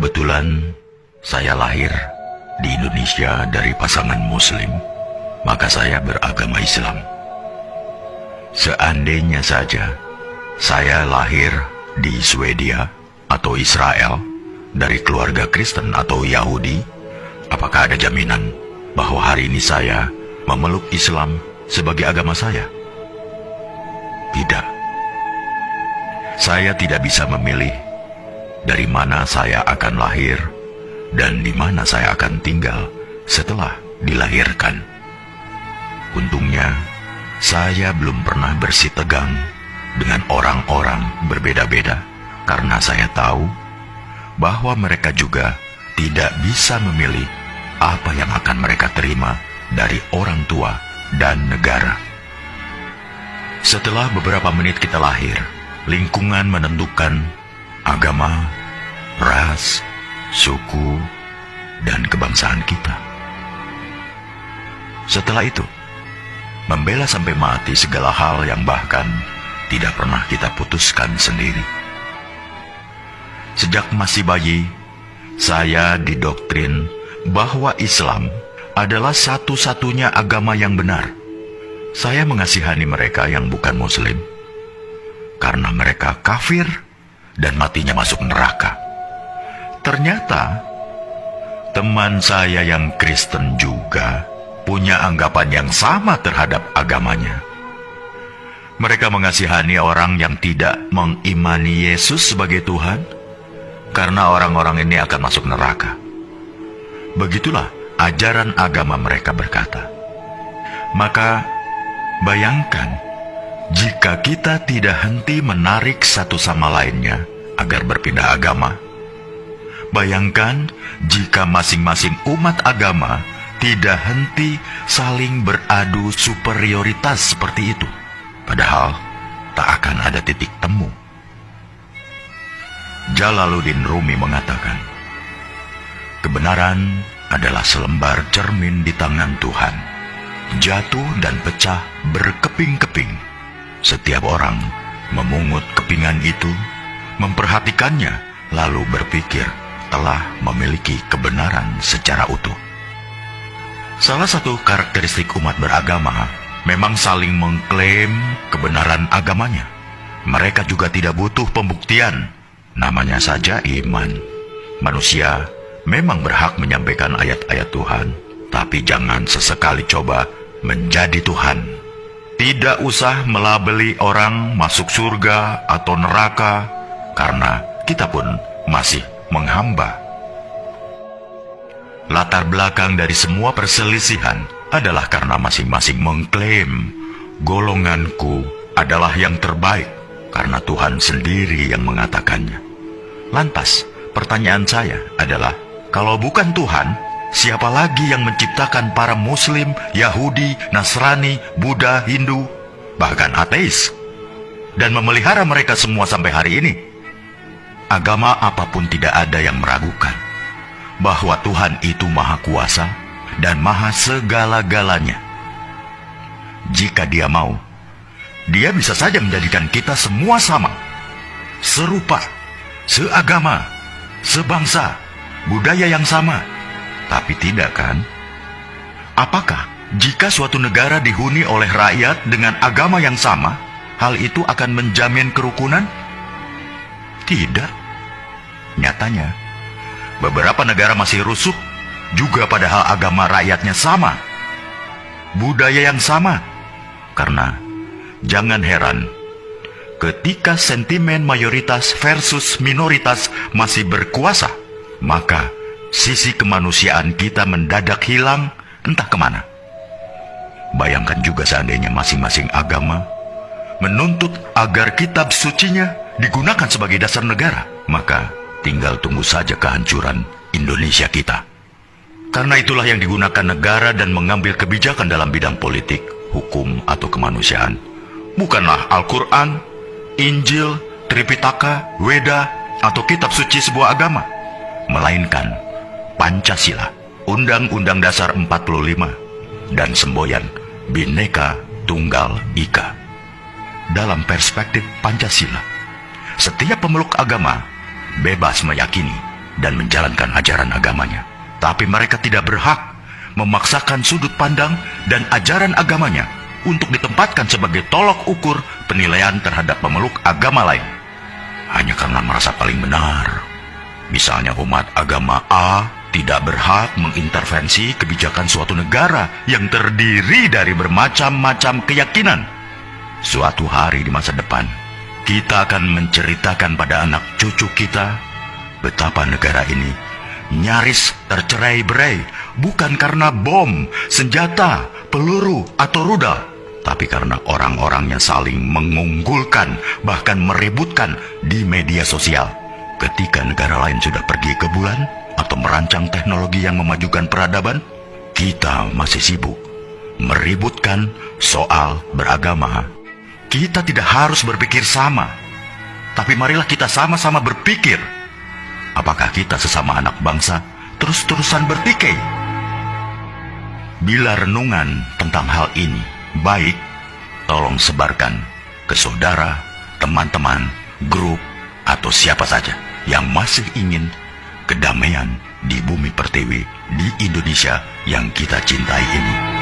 Kebetulan saya lahir di Indonesia dari pasangan Muslim, maka saya beragama Islam. Seandainya saja saya lahir di Swedia atau Israel dari keluarga Kristen atau Yahudi, apakah ada jaminan bahwa hari ini saya memeluk Islam sebagai agama saya? Tidak. Saya tidak bisa memilih dari mana saya akan lahir dan di mana saya akan tinggal setelah dilahirkan. Untungnya, saya belum pernah bersitegang dengan orang-orang berbeda-beda karena saya tahu bahwa mereka juga tidak bisa memilih apa yang akan mereka terima dari orang tua dan negara. Setelah beberapa menit kita lahir, lingkungan menentukan agama, ras, suku, dan kebangsaan kita. Setelah itu, membela sampai mati segala hal yang bahkan tidak pernah kita putuskan sendiri. Sejak masih bayi, saya didoktrin bahwa Islam adalah satu-satunya agama yang benar. Saya mengasihani mereka yang bukan Muslim, karena mereka kafir dan matinya masuk neraka. Ternyata, teman saya yang Kristen juga punya anggapan yang sama terhadap agamanya. Mereka mengasihani orang yang tidak mengimani Yesus sebagai Tuhan, karena orang-orang ini akan masuk neraka. Begitulah ajaran agama mereka berkata. Maka, bayangkan jika kita tidak henti menarik satu sama lainnya agar berpindah agama. Bayangkan jika masing-masing umat agama tidak henti saling beradu superioritas seperti itu. Padahal tak akan ada titik temu. Jalaluddin Rumi mengatakan, kebenaran adalah selembar cermin di tangan Tuhan, jatuh dan pecah berkeping-keping. Setiap orang memungut kepingan itu, memperhatikannya, lalu berpikir telah memiliki kebenaran secara utuh. Salah satu karakteristik umat beragama memang saling mengklaim kebenaran agamanya. Mereka juga tidak butuh pembuktian, namanya saja iman. Manusia memang berhak menyampaikan ayat-ayat Tuhan, tapi jangan sesekali coba menjadi Tuhan. Tidak usah melabeli orang masuk surga atau neraka, karena kita pun masih menghamba. Latar belakang dari semua perselisihan adalah karena masing-masing mengklaim golonganku adalah yang terbaik, karena Tuhan sendiri yang mengatakannya. Lantas, pertanyaan saya adalah, kalau bukan Tuhan, siapa lagi yang menciptakan para Muslim, Yahudi, Nasrani, Buddha, Hindu, bahkan ateis, dan memelihara mereka semua sampai hari ini? Agama apapun tidak ada yang meragukan bahwa Tuhan itu Maha Kuasa dan Maha segala-galanya. Jika Dia mau, Dia bisa saja menjadikan kita semua sama, serupa, seagama, sebangsa, budaya yang sama. Tapi tidak kan? Apakah jika suatu negara dihuni oleh rakyat dengan agama yang sama, hal itu akan menjamin kerukunan? Tidak. Nyatanya, beberapa negara masih rusuh juga padahal agama rakyatnya sama, budaya yang sama. Karena jangan heran, ketika sentimen mayoritas versus minoritas masih berkuasa, maka sisi kemanusiaan kita mendadak hilang entah kemana. Bayangkan juga seandainya masing-masing agama menuntut agar kitab sucinya digunakan sebagai dasar negara, maka tinggal tunggu saja kehancuran Indonesia kita. Karena itulah yang digunakan negara dan mengambil kebijakan dalam bidang politik, hukum, atau kemanusiaan. Bukanlah Al-Quran, Injil, Tripitaka, Weda, atau kitab suci sebuah agama, melainkan Pancasila, Undang-Undang Dasar 45, dan semboyan Bhinneka Tunggal Ika. Dalam perspektif Pancasila, setiap pemeluk agama bebas meyakini dan menjalankan ajaran agamanya. Tapi mereka tidak berhak memaksakan sudut pandang dan ajaran agamanya untuk ditempatkan sebagai tolok ukur penilaian terhadap pemeluk agama lain, hanya karena merasa paling benar. Misalnya umat agama A tidak berhak mengintervensi kebijakan suatu negara yang terdiri dari bermacam-macam keyakinan. Suatu hari di masa depan, kita akan menceritakan pada anak cucu kita betapa negara ini nyaris tercerai-berai bukan karena bom, senjata, peluru, atau rudal, tapi karena orang-orang yang saling mengunggulkan, bahkan merebutkan di media sosial. Ketika negara lain sudah pergi ke bulan atau merancang teknologi yang memajukan peradaban, kita masih sibuk meributkan soal beragama. Kita tidak harus berpikir sama, tapi marilah kita sama-sama berpikir. Apakah kita sesama anak bangsa terus-terusan bertikai? Bila renungan tentang hal ini baik, tolong sebarkan ke saudara, teman-teman, grup, atau siapa saja yang masih ingin kedamaian di bumi pertiwi di Indonesia yang kita cintai ini.